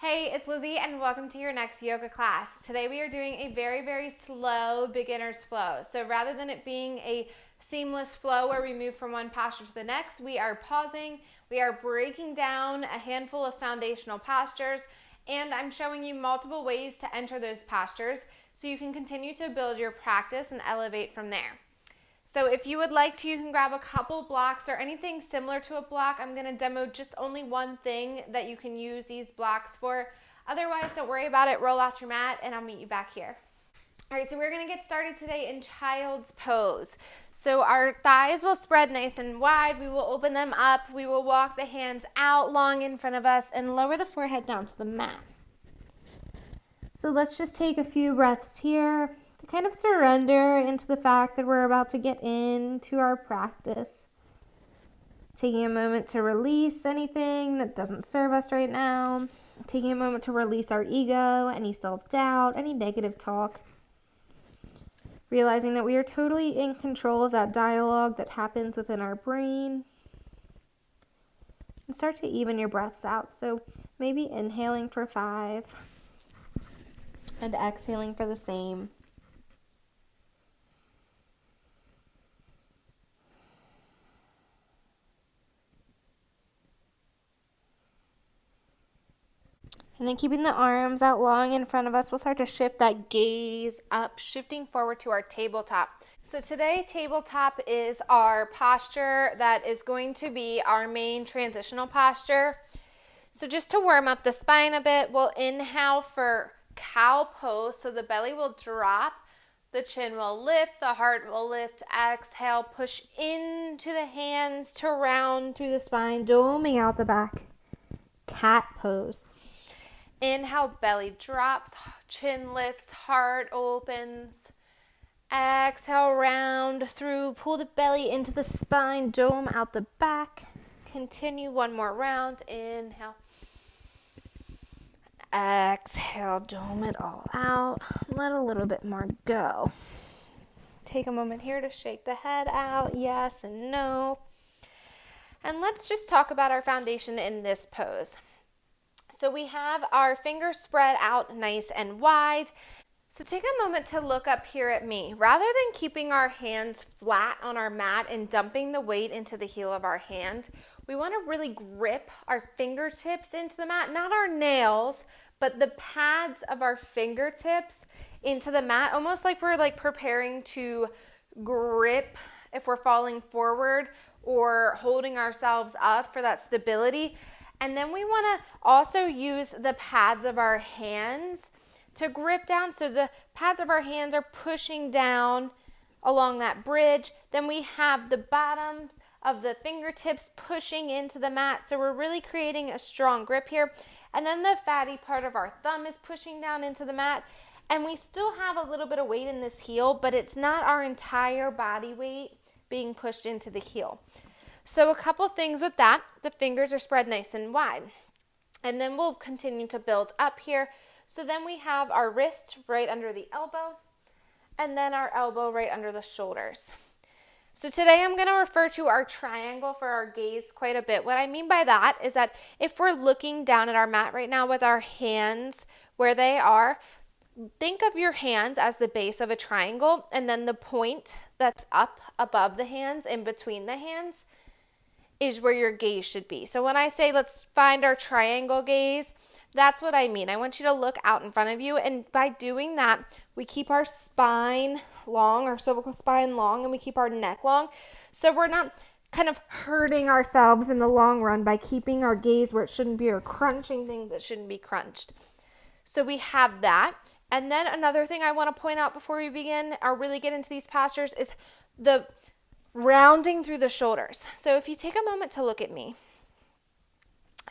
Hey, it's Lizzie and welcome to your next yoga class. Today we are doing a very slow beginner's flow. So rather than it being a seamless flow where we move from one posture to the next, we are pausing, we are breaking down a handful of foundational postures, and I'm showing you multiple ways to enter those postures so you can continue to build your practice and elevate from there. So if you would like to, you can grab a couple blocks or anything similar to a block. I'm going to demo just only one thing that you can use these blocks for. Otherwise, don't worry about it. Roll out your mat and I'll meet you back here. All right, so we're going to get started today in child's pose. So our thighs will spread nice and wide. We will open them up. We will walk the hands out long in front of us and lower the forehead down to the mat. So let's just take a few breaths here to kind of surrender into the fact that we're about to get into our practice. Taking a moment to release anything that doesn't serve us right now. Taking a moment to release our ego, any self-doubt, any negative talk. Realizing that we are totally in control of that dialogue that happens within our brain. And start to even your breaths out. So maybe inhaling for 5 and exhaling for the same. And then keeping the arms out long in front of us, we'll start to shift that gaze up, shifting forward to our tabletop. So today, tabletop is our posture that is going to be our main transitional posture. So just to warm up the spine a bit, we'll inhale for cow pose. So the belly will drop, the chin will lift, the heart will lift. Exhale, push into the hands to round through the spine, doming out the back. Cat pose. Inhale, belly drops, chin lifts, heart opens. Exhale, round through, pull the belly into the spine, dome out the back. Continue one more round. Inhale. Exhale, dome it all out. Let a little bit more go. Take a moment here to shake the head out, yes and no. And let's just talk about our foundation in this pose. So we have our fingers spread out nice and wide. So take a moment to look up here at me. Rather than keeping our hands flat on our mat and dumping the weight into the heel of our hand, we want to really grip our fingertips into the mat, not our nails, but the pads of our fingertips into the mat, almost like we're preparing to grip if we're falling forward or holding ourselves up for that stability. And then we want to also use the pads of our hands to grip down. So the pads of our hands are pushing down along that bridge. Then we have the bottoms of the fingertips pushing into the mat. So we're really creating a strong grip here. And then the fatty part of our thumb is pushing down into the mat. And we still have a little bit of weight in this heel, but it's not our entire body weight being pushed into the heel. So a couple things with that. The fingers are spread nice and wide. And then we'll continue to build up here. So then we have our wrist right under the elbow, and then our elbow right under the shoulders. So today I'm going to refer to our triangle for our gaze quite a bit. What I mean by that is that if we're looking down at our mat right now with our hands where they are, think of your hands as the base of a triangle, and then the point that's up above the hands, in between the hands, is where your gaze should be. So when I say let's find our triangle gaze, that's what I mean. I want you to look out in front of you, and by doing that, we keep our spine long, our cervical spine long, and we keep our neck long. So we're not kind of hurting ourselves in the long run by keeping our gaze where it shouldn't be or crunching things that shouldn't be crunched. So we have that. And then another thing I want to point out before we begin or really get into these postures is the rounding through the shoulders. So if you take a moment to look at me,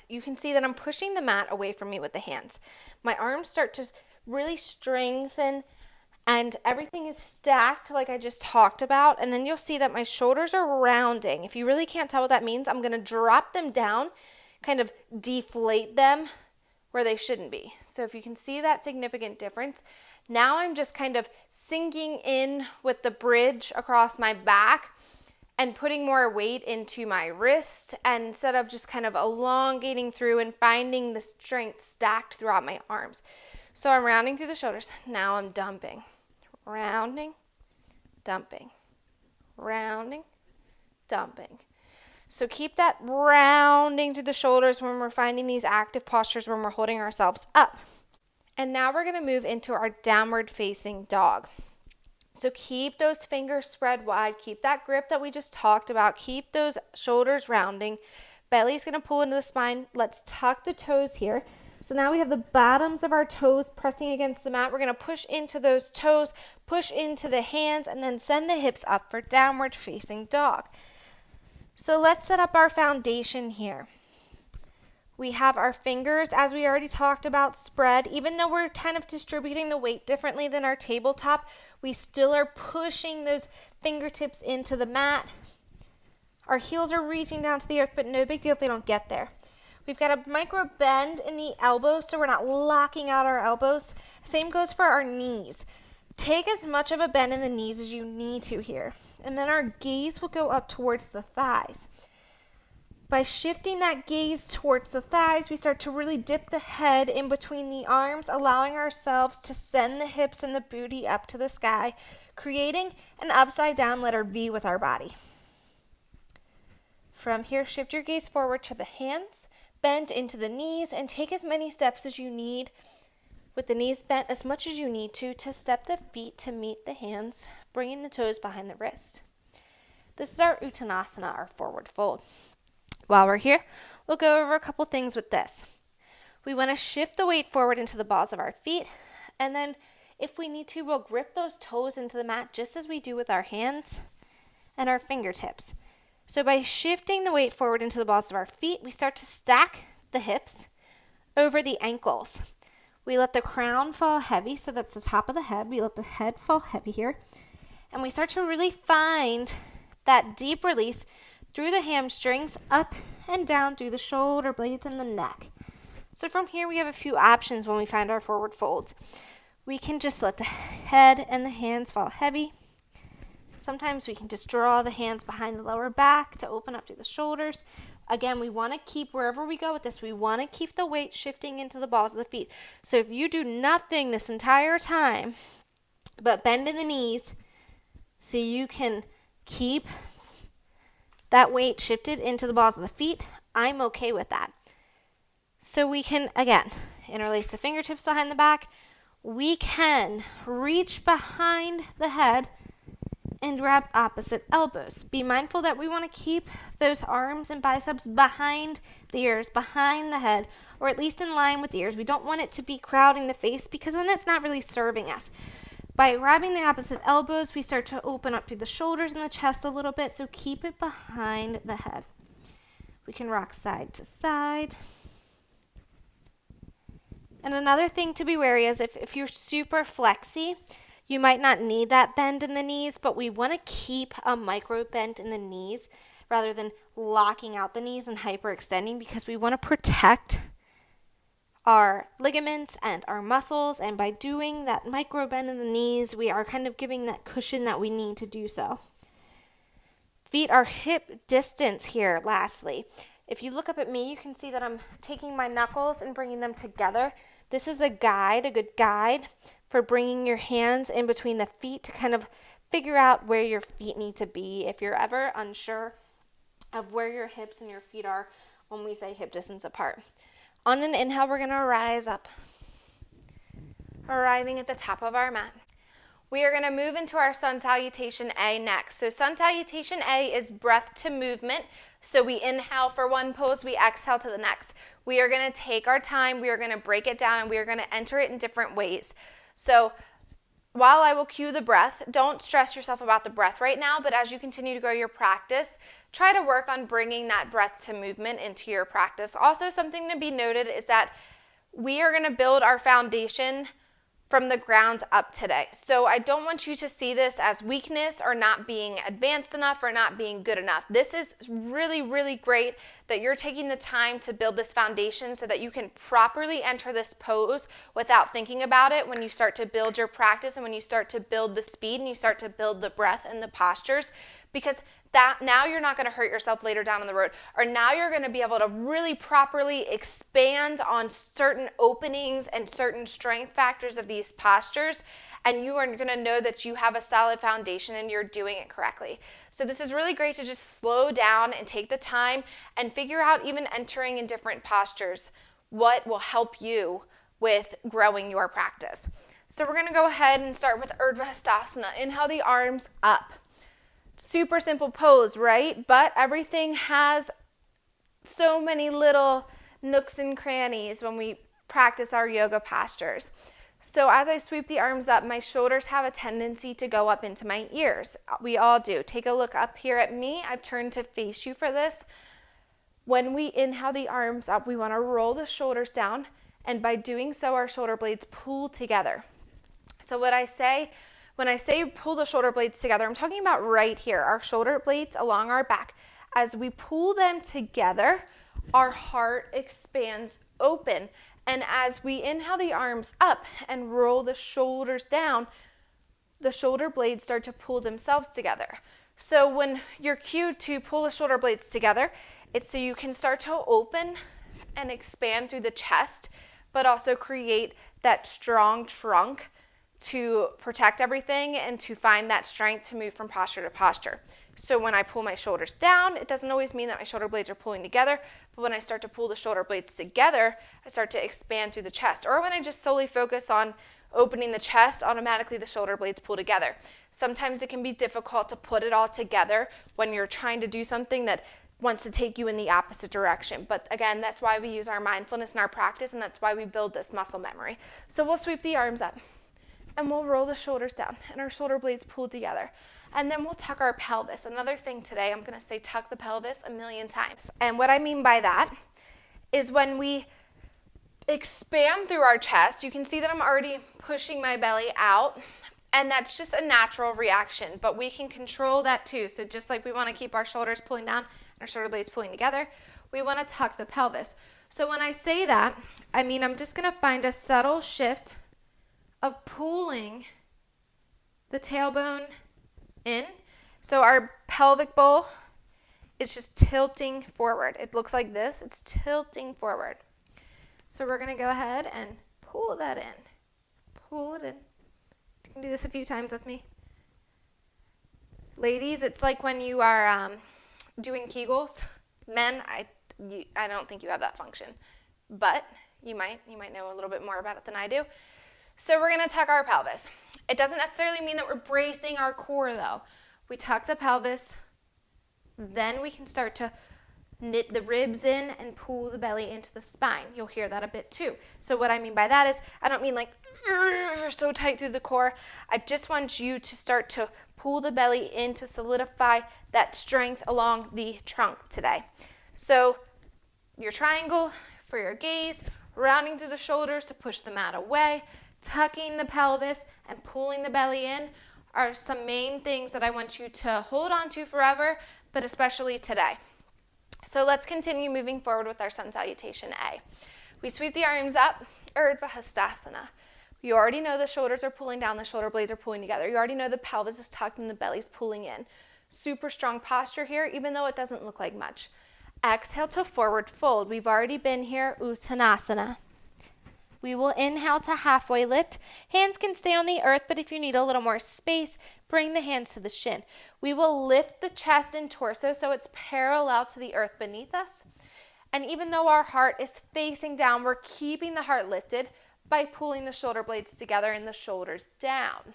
you can see that I'm pushing the mat away from me with the hands. My arms start to really strengthen and everything is stacked like I just talked about. And then you'll see that my shoulders are rounding. If you really can't tell what that means, I'm going to drop them down, kind of deflate them where they shouldn't be. So if you can see that significant difference, now I'm just kind of sinking in with the bridge across my back and putting more weight into my wrist, and instead of just kind of elongating through and finding the strength stacked throughout my arms. So I'm rounding through the shoulders. Now I'm dumping, rounding, dumping, rounding, dumping. So keep that rounding through the shoulders when we're finding these active postures when we're holding ourselves up. And now we're going to move into our downward facing dog. So keep those fingers spread wide. Keep that grip that we just talked about. Keep those shoulders rounding. Belly's going to pull into the spine. Let's tuck the toes here. So now we have the bottoms of our toes pressing against the mat. We're going to push into those toes, push into the hands, and then send the hips up for downward facing dog. So let's set up our foundation here. We have our fingers, as we already talked about, spread. Even though we're kind of distributing the weight differently than our tabletop, we still are pushing those fingertips into the mat. Our heels are reaching down to the earth, but no big deal if they don't get there. We've got a micro bend in the elbows, so we're not locking out our elbows. Same goes for our knees. Take as much of a bend in the knees as you need to here. And then our gaze will go up towards the thighs. By shifting that gaze towards the thighs, we start to really dip the head in between the arms, allowing ourselves to send the hips and the booty up to the sky, creating an upside down letter V with our body. From here, shift your gaze forward to the hands, bend into the knees, and take as many steps as you need with the knees bent as much as you need to step the feet to meet the hands, bringing the toes behind the wrist. This is our Uttanasana, our forward fold. While we're here, we'll go over a couple things with this. We want to shift the weight forward into the balls of our feet, and then if we need to, we'll grip those toes into the mat just as we do with our hands and our fingertips. So by shifting the weight forward into the balls of our feet, we start to stack the hips over the ankles. We let the crown fall heavy, so that's the top of the head. We let the head fall heavy here, and we start to really find that deep release through the hamstrings, up and down through the shoulder blades and the neck. So from here, we have a few options when we find our forward folds. We can just let the head and the hands fall heavy. Sometimes we can just draw the hands behind the lower back to open up through the shoulders. Again, we want to keep, wherever we go with this, we want to keep the weight shifting into the balls of the feet. So if you do nothing this entire time but bend in the knees so you can keep that weight shifted into the balls of the feet, I'm okay with that. So we can, again, interlace the fingertips behind the back. We can reach behind the head and grab opposite elbows. Be mindful that we want to keep those arms and biceps behind the ears, behind the head, or at least in line with the ears. We don't want it to be crowding the face because then it's not really serving us. By grabbing the opposite elbows, we start to open up through the shoulders and the chest a little bit, so keep it behind the head. We can rock side to side. And another thing to be wary is if you're super flexy, you might not need that bend in the knees, but we want to keep a micro bend in the knees rather than locking out the knees and hyperextending, because we want to protect our ligaments and our muscles, and by doing that micro bend in the knees, we are kind of giving that cushion that we need to do so. Feet are hip distance here, lastly. If you look up at me, you can see that I'm taking my knuckles and bringing them together. This is a good guide for bringing your hands in between the feet to kind of figure out where your feet need to be if you're ever unsure of where your hips and your feet are when we say hip distance apart. On an inhale, we're going to rise up, arriving at the top of our mat. We are going to move into our Sun Salutation A next. So Sun Salutation A is breath to movement. So we inhale for one pose, we exhale to the next. We are going to take our time, we are going to break it down, and we are going to enter it in different ways. So while I will cue the breath, don't stress yourself about the breath right now, but as you continue to grow your practice, try to work on bringing that breath to movement into your practice. Also, something to be noted is that we are going to build our foundation from the ground up today. So I don't want you to see this as weakness or not being advanced enough or not being good enough. This is really, really great that you're taking the time to build this foundation so that you can properly enter this pose without thinking about it when you start to build your practice and when you start to build the speed and you start to build the breath and the postures, because that now you're not going to hurt yourself later down on the road, or now you're going to be able to really properly expand on certain openings and certain strength factors of these postures, and you are going to know that you have a solid foundation and you're doing it correctly. So this is really great to just slow down and take the time and figure out, even entering in different postures, what will help you with growing your practice. So we're going to go ahead and start with Urdhva Hastasana. Inhale the arms up. Super simple pose, right? But everything has so many little nooks and crannies when we practice our yoga postures. So as I sweep the arms up, my shoulders have a tendency to go up into my ears. We all do. Take a look up here at me. I've turned to face you for this. When we inhale the arms up, we want to roll the shoulders down, and by doing so, our shoulder blades pull together. So when I say pull the shoulder blades together, I'm talking about right here, our shoulder blades along our back. As we pull them together, our heart expands open. And as we inhale the arms up and roll the shoulders down, the shoulder blades start to pull themselves together. So when you're cued to pull the shoulder blades together, it's so you can start to open and expand through the chest, but also create that strong trunk to protect everything and to find that strength to move from posture to posture. So when I pull my shoulders down, it doesn't always mean that my shoulder blades are pulling together, but when I start to pull the shoulder blades together, I start to expand through the chest. Or when I just solely focus on opening the chest, automatically the shoulder blades pull together. Sometimes it can be difficult to put it all together when you're trying to do something that wants to take you in the opposite direction. But again, that's why we use our mindfulness in our practice, and that's why we build this muscle memory. So we'll sweep the arms up, and we'll roll the shoulders down, and our shoulder blades pull together. And then we'll tuck our pelvis. Another thing today, I'm going to say tuck the pelvis 1,000,000 times. And what I mean by that is when we expand through our chest, you can see that I'm already pushing my belly out, and that's just a natural reaction, but we can control that too. So just like we want to keep our shoulders pulling down and our shoulder blades pulling together, we want to tuck the pelvis. So when I say that, I mean I'm just going to find a subtle shift of pulling the tailbone in. So our pelvic bowl is just tilting forward. It looks like this. It's tilting forward. So we're going to go ahead and pull that in. Pull it in. You can do this a few times with me. Ladies, it's like when you are doing Kegels. Men, I don't think you have that function, but you might know a little bit more about it than I do. So we're going to tuck our pelvis. It doesn't necessarily mean that we're bracing our core though. We tuck the pelvis, then we can start to knit the ribs in and pull the belly into the spine. You'll hear that a bit too. So what I mean by that is, I don't mean like so tight through the core. I just want you to start to pull the belly in to solidify that strength along the trunk today. So your triangle for your gaze, rounding through the shoulders to push the mat away, tucking the pelvis and pulling the belly in are some main things that I want you to hold on to forever, but especially today. So let's continue moving forward with our sun salutation A. We sweep the arms up, Urdhva Hastasana. You already know the shoulders are pulling down, the shoulder blades are pulling together. You already know the pelvis is tucked and the belly's pulling in. Super strong posture here, even though it doesn't look like much. Exhale to forward fold. We've already been here, Uttanasana. We will inhale to halfway lift. Hands can stay on the earth, but if you need a little more space, bring the hands to the shin. We will lift the chest and torso so it's parallel to the earth beneath us. And even though our heart is facing down, we're keeping the heart lifted by pulling the shoulder blades together and the shoulders down.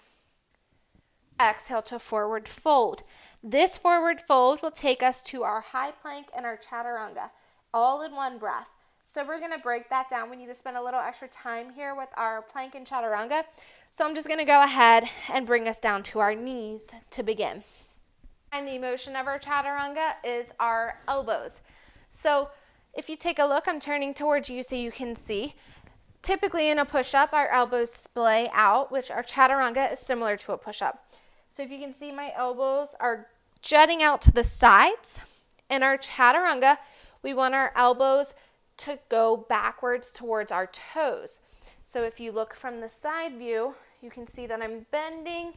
Exhale to forward fold. This forward fold will take us to our high plank and our chaturanga, all in one breath. So we're going to break that down. We need to spend a little extra time here with our plank and chaturanga. So I'm just going to go ahead and bring us down to our knees to begin. And the motion of our chaturanga is our elbows. So if you take a look, I'm turning towards you so you can see. Typically in a push-up, our elbows splay out, which our chaturanga is similar to a push-up. So if you can see, my elbows are jutting out to the sides. In our chaturanga, we want our elbows to go backwards towards our toes. So if you look from the side view, you can see that I'm bending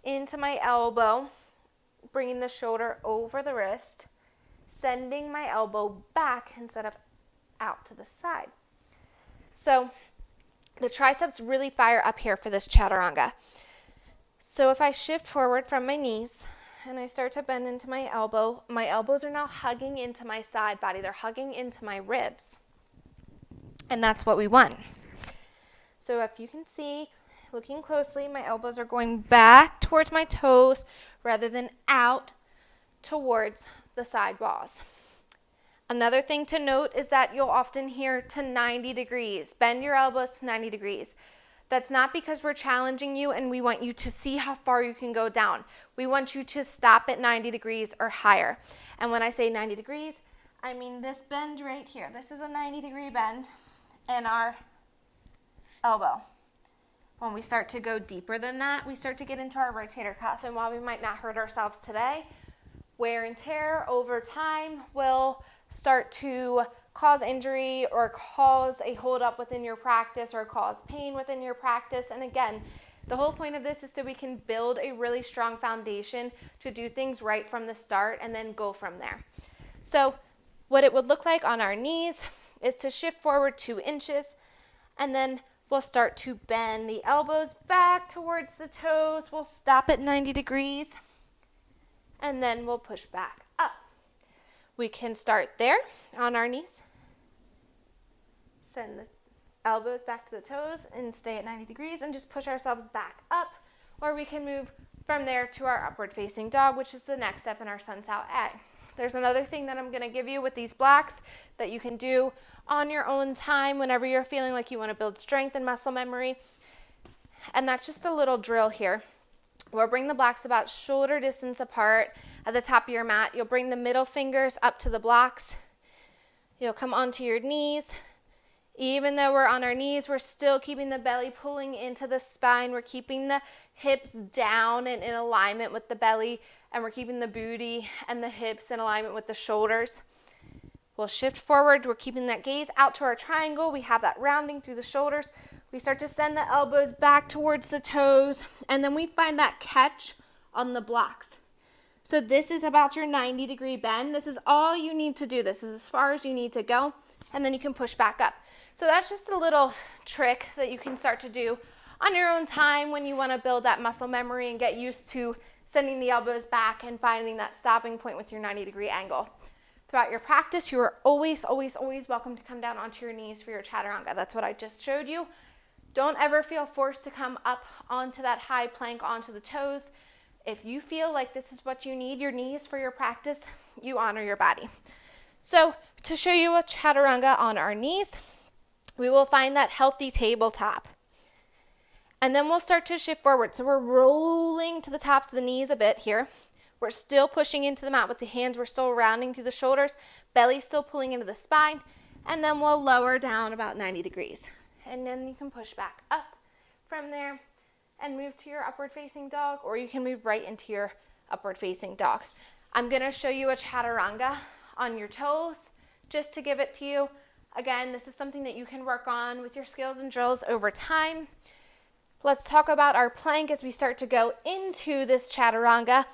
into my elbow bringing the shoulder over the wrist, sending my elbow back instead of out to the side. So the triceps really fire up here for this chaturanga. So if I shift forward from my knees and I start to bend into my elbows are now hugging into my side body. They're hugging into my ribs. And that's what we want. So if you can see, looking closely, my elbows are going back towards my toes rather than out towards the side walls. Another thing to note is that you'll often hear to 90 degrees. Bend your elbows to 90 degrees. That's not because we're challenging you and we want you to see how far you can go down. We want you to stop at 90 degrees or higher. And when I say 90 degrees, I mean this bend right here. This is a 90-degree bend in our elbow. When we start to go deeper than that, we start to get into our rotator cuff. And while we might not hurt ourselves today, wear and tear over time will start to cause injury or cause a holdup within your practice or cause pain within your practice. And again, the whole point of this is so we can build a really strong foundation to do things right from the start and then go from there. So what it would look like on our knees is to shift forward 2 inches, and then we'll start to bend the elbows back towards the toes. We'll stop at 90 degrees, and then we'll push back up. We can start there on our knees. Send the elbows back to the toes and stay at 90 degrees and just push ourselves back up. Or we can move from there to our upward facing dog, which is the next step in our Sun Out A. There's another thing that I'm going to give you with these blocks that you can do on your own time whenever you're feeling like you want to build strength and muscle memory. And that's just a little drill here. We'll bring the blocks about shoulder distance apart at the top of your mat. You'll bring the middle fingers up to the blocks. You'll come onto your knees. Even though we're on our knees, we're still keeping the belly pulling into the spine. We're keeping the hips down and in alignment with the belly, and we're keeping the booty and the hips in alignment with the shoulders. We'll shift forward. We're keeping that gaze out to our triangle. We have that rounding through the shoulders. We start to send the elbows back towards the toes, and then we find that catch on the blocks. So this is about your 90-degree bend. This is all you need to do. This is as far as you need to go, and then you can push back up. So that's just a little trick that you can start to do on your own time when you want to build that muscle memory and get used to sending the elbows back and finding that stopping point with your 90-degree angle. Throughout your practice, you are always, always, always welcome to come down onto your knees for your chaturanga. That's what I just showed you. Don't ever feel forced to come up onto that high plank onto the toes. If you feel like this is what you need, your knees for your practice, you honor your body. So to show you a chaturanga on our knees, we will find that healthy tabletop. And then we'll start to shift forward. So we're rolling to the tops of the knees a bit here. We're still pushing into the mat with the hands. We're still rounding through the shoulders. Belly still pulling into the spine. And then we'll lower down about 90 degrees. And then you can push back up from there and move to your upward facing dog, or you can move right into your upward facing dog. I'm going to show you a chaturanga on your toes just to give it to you. Again, this is something that you can work on with your skills and drills over time. Let's talk about our plank as we start to go into this chaturanga,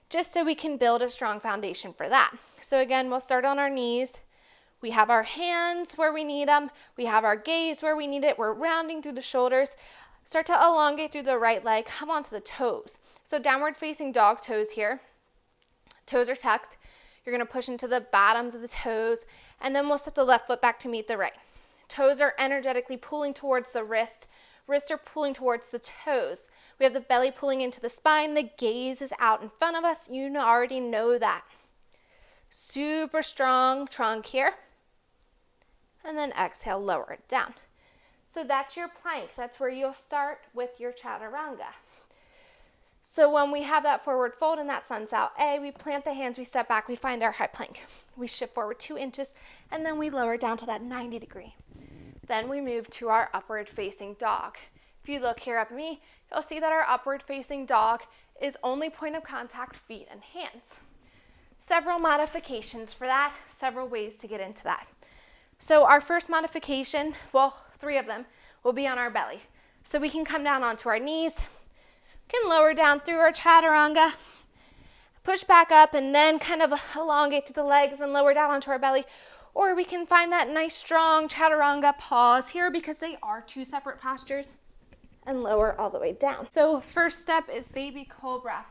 just so we can build a strong foundation for that. So again, we'll start on our knees. We have our hands where we need them. We have our gaze where we need it. We're rounding through the shoulders. Start to elongate through the right leg. Come onto the toes. So downward facing dog toes here. Toes are tucked. You're going to push into the bottoms of the toes, and then we'll step the left foot back to meet the right. Toes are energetically pulling towards the wrist. Wrists are pulling towards the toes. We have the belly pulling into the spine. The gaze is out in front of us. You already know that. Super strong trunk here. And then exhale, lower it down. So that's your plank. That's where you'll start with your chaturanga. So when we have that forward fold and that Sun Out A, we plant the hands, we step back, we find our high plank. We shift forward 2 inches, and then we lower down to that 90 degree. Then we move to our upward facing dog. If you look here up at me, you'll see that our upward facing dog is only point of contact, feet and hands. Several modifications for that, several ways to get into that. So our first modification, well, 3 of them, will be on our belly. So we can come down onto our knees, can lower down through our chaturanga, push back up and then kind of elongate through the legs and lower down onto our belly. Or we can find that nice strong chaturanga pause here because they are two separate postures, and lower all the way down. So first step is baby cobra.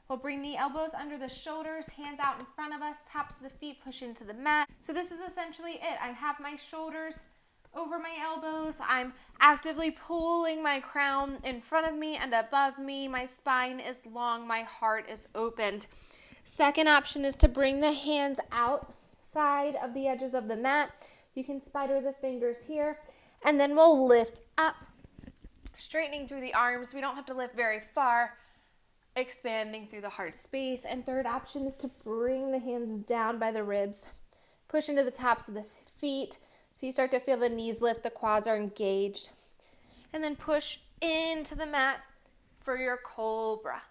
We'll bring the elbows under the shoulders, hands out in front of us, taps of the feet push into the mat. So this is essentially it. I have my shoulders over my elbows. I'm actively pulling my crown in front of me and above me. My spine is long, my heart is opened. Second option is to bring the hands outside of the edges of the mat. You can spider the fingers here, and then we'll lift up, straightening through the arms. We don't have to lift very far, expanding through the heart space. And third option is to bring the hands down by the ribs, push into the tops of the feet so you start to feel the knees lift, the quads are engaged, and then push into the mat for your cobra.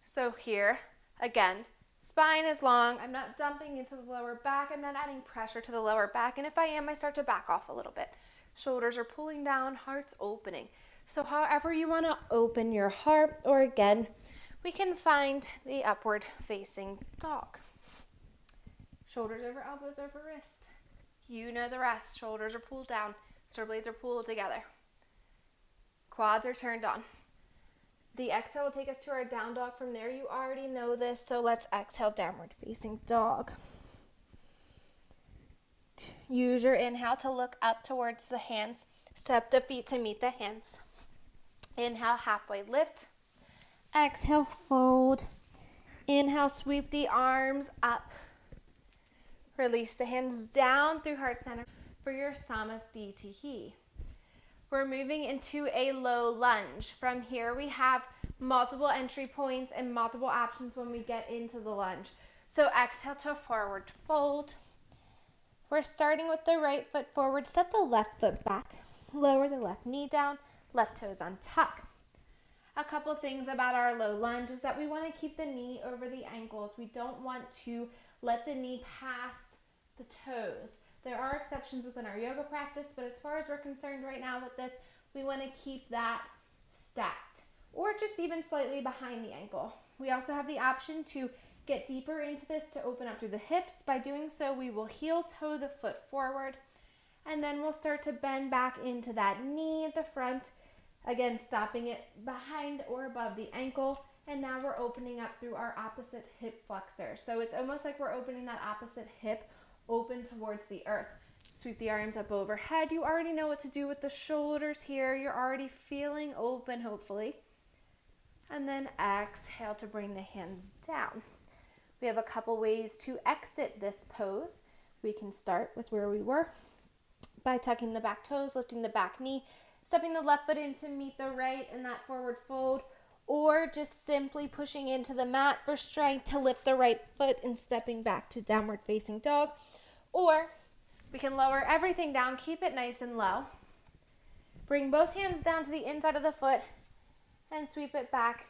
So here, again, spine is long. I'm not dumping into the lower back. I'm not adding pressure to the lower back. And if I am, I start to back off a little bit. Shoulders are pulling down, heart's opening. So however you want to open your heart, or again, we can find the upward facing dog. Shoulders over elbows over wrists. You know the rest. Shoulders are pulled down. Shoulder blades are pulled together. Quads are turned on. The exhale will take us to our down dog. From there, you already know this, so let's exhale, downward facing dog. Use your inhale to look up towards the hands. Step the feet to meet the hands. Inhale, halfway lift. Exhale, fold. Inhale, sweep the arms up. Release the hands down through heart center for your Samasthiti. We're moving into a low lunge. From here, we have multiple entry points and multiple options when we get into the lunge. So exhale to forward fold. We're starting with the right foot forward. Step the left foot back. Lower the left knee down. Left toes untuck. A couple things about our low lunge is that we want to keep the knee over the ankles. We don't want to let the knee pass the toes. There are exceptions within our yoga practice, but as far as we're concerned right now with this, we want to keep that stacked or just even slightly behind the ankle. We also have the option to get deeper into this to open up through the hips. By doing so, we will heel toe the foot forward, and then we'll start to bend back into that knee at the front. Again, stopping it behind or above the ankle. And now we're opening up through our opposite hip flexor. So it's almost like we're opening that opposite hip open towards the earth. Sweep the arms up overhead. You already know what to do with the shoulders here. You're already feeling open, hopefully. And then exhale to bring the hands down. We have a couple ways to exit this pose. We can start with where we were by tucking the back toes, lifting the back knee, stepping the left foot in to meet the right in that forward fold, or just simply pushing into the mat for strength to lift the right foot and stepping back to downward facing dog. Or we can lower everything down, keep it nice and low. Bring both hands down to the inside of the foot and sweep it back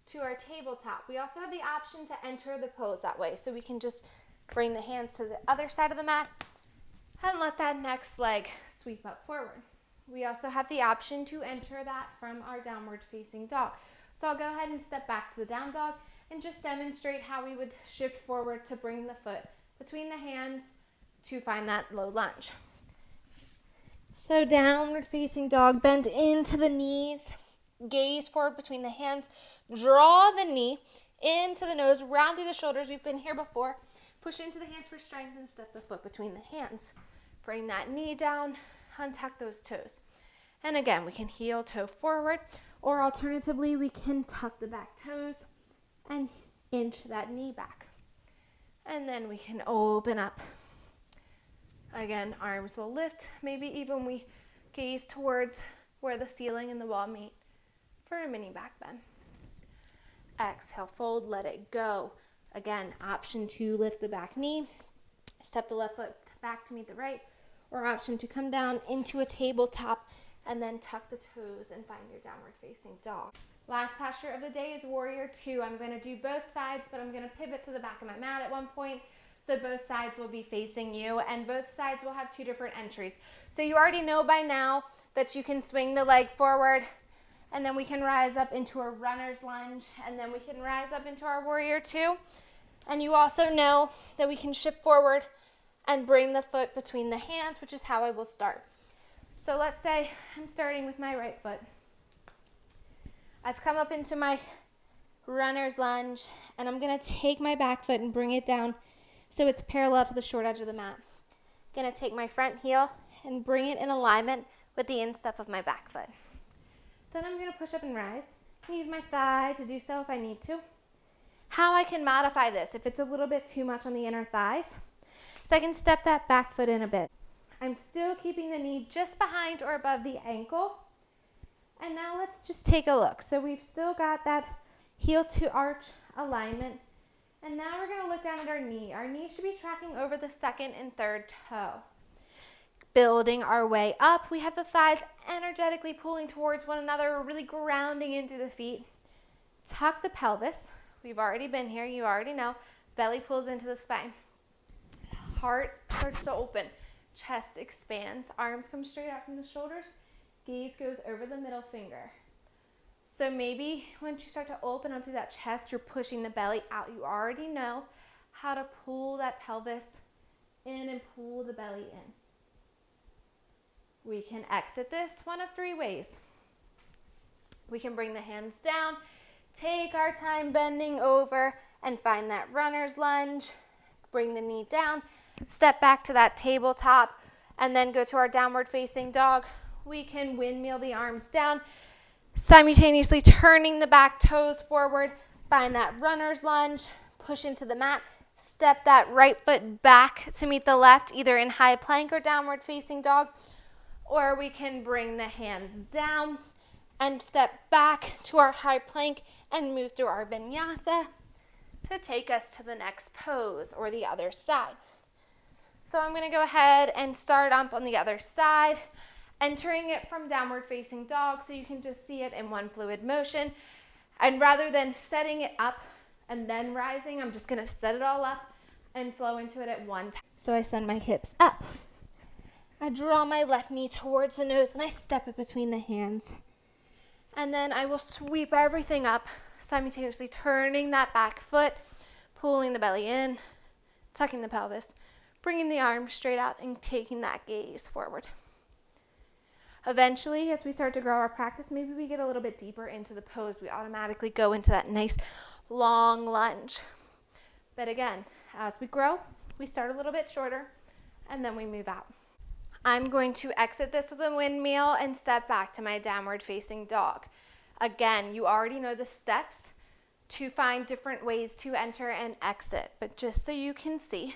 to our tabletop. We also have the option to enter the pose that way. So we can just bring the hands to the other side of the mat and let that next leg sweep up forward. We also have the option to enter that from our downward facing dog. So I'll go ahead and step back to the down dog and just demonstrate how we would shift forward to bring the foot between the hands to find that low lunge. So downward facing dog, bend into the knees, gaze forward between the hands, draw the knee into the nose, round through the shoulders. We've been here before. Push into the hands for strength and step the foot between the hands. Bring that knee down, untuck those toes. And again, we can heel toe forward, or alternatively, we can tuck the back toes and inch that knee back. And then we can open up. Again, arms will lift. Maybe even we gaze towards where the ceiling and the wall meet for a mini back bend. Exhale, fold, let it go. Again, option to lift the back knee, step the left foot back to meet the right, or option to come down into a tabletop and then tuck the toes and find your downward facing dog. Last posture of the day is warrior two. I'm going to do both sides, but I'm going to pivot to the back of my mat at one point. So both sides will be facing you, and both sides will have two different entries. So you already know by now that you can swing the leg forward And then we can rise up into a runner's lunge, and then we can rise up into our warrior two. And you also know that we can shift forward and bring the foot between the hands, which is how I will start. So let's say I'm starting with my right foot. I've come up into my runner's lunge, and I'm gonna take my back foot and bring it down so it's parallel to the short edge of the mat. Gonna take my front heel and bring it in alignment with the instep of my back foot. Then I'm gonna push up and rise and use my thigh to do so if I need to. How I can modify this if it's a little bit too much on the inner thighs, so I can step that back foot in a bit. I'm still keeping the knee just behind or above the ankle. And now let's just take a look. So we've still got that heel to arch alignment. And now we're gonna look down at our knee. Our knee should be tracking over the second and third toe. Building our way up, we have the thighs energetically pulling towards one another. We're really grounding in through the feet. Tuck the pelvis. We've already been here, you already know. Belly pulls into the spine. Heart starts to open. Chest expands. Arms come straight out from the shoulders. Gaze goes over the middle finger. So maybe once you start to open up through that chest, you're pushing the belly out. You already know how to pull that pelvis in and pull the belly in. We can exit this one of three ways. We can bring the hands down, take our time bending over, and find that runner's lunge. Bring the knee down, step back to that tabletop, and then go to our downward facing dog. We can windmill the arms down, simultaneously turning the back toes forward. Find that runner's lunge, push into the mat, step that right foot back to meet the left, either in high plank or downward facing dog, or we can bring the hands down and step back to our high plank and move through our vinyasa to take us to the next pose or the other side. So I'm going to go ahead and start up on the other side, entering it from downward facing dog so you can just see it in one fluid motion. And rather than setting it up and then rising, I'm just going to set it all up and flow into it at one time. So I send my hips up. I draw my left knee towards the nose and I step it between the hands. And then I will sweep everything up, simultaneously turning that back foot, pulling the belly in, tucking the pelvis, bringing the arms straight out and taking that gaze forward. Eventually, as we start to grow our practice, maybe we get a little bit deeper into the pose. We automatically go into that nice long lunge. But again, as we grow, we start a little bit shorter and then we move out. I'm going to exit this with a windmill and step back to my downward facing dog. Again, you already know the steps to find different ways to enter and exit, but just so you can see,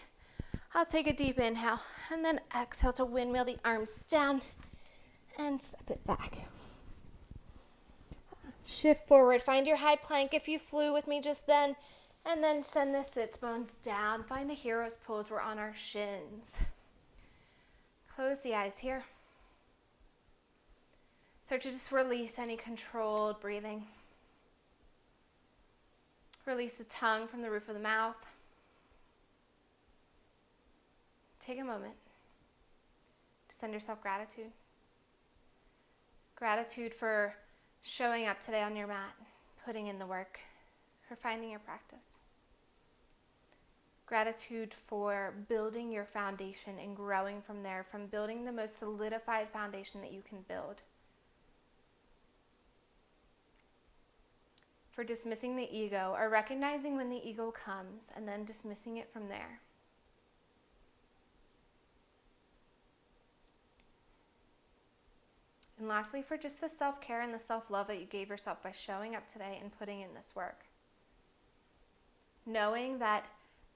I'll take a deep inhale and then exhale to windmill the arms down and step it back. Shift forward, find your high plank if you flew with me just then, and then send the sits bones down. Find a hero's pose, we're on our shins. Close the eyes here. Start to just release any controlled breathing. Release the tongue from the roof of the mouth. Take a moment to send yourself gratitude. Gratitude for showing up today on your mat, putting in the work, for finding your practice. Gratitude for building your foundation and growing from there, from building the most solidified foundation that you can build. For dismissing the ego, or recognizing when the ego comes and then dismissing it from there. And lastly, for just the self-care and the self-love that you gave yourself by showing up today and putting in this work. Knowing that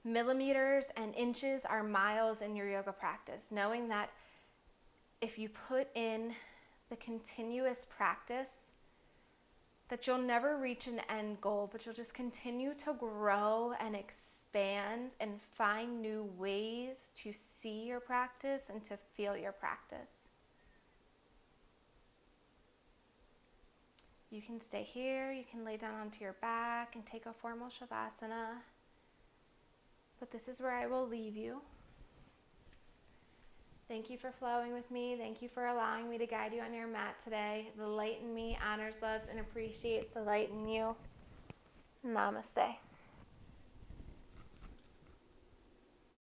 millimeters and inches are miles in your yoga practice. Knowing that if you put in the continuous practice, that you'll never reach an end goal, but you'll just continue to grow and expand and find new ways to see your practice and to feel your practice. You can stay here, you can lay down onto your back and take a formal shavasana. But this is where I will leave you. Thank you for flowing with me. Thank you for allowing me to guide you on your mat today. The light in me honors, loves, and appreciates the light in you. Namaste.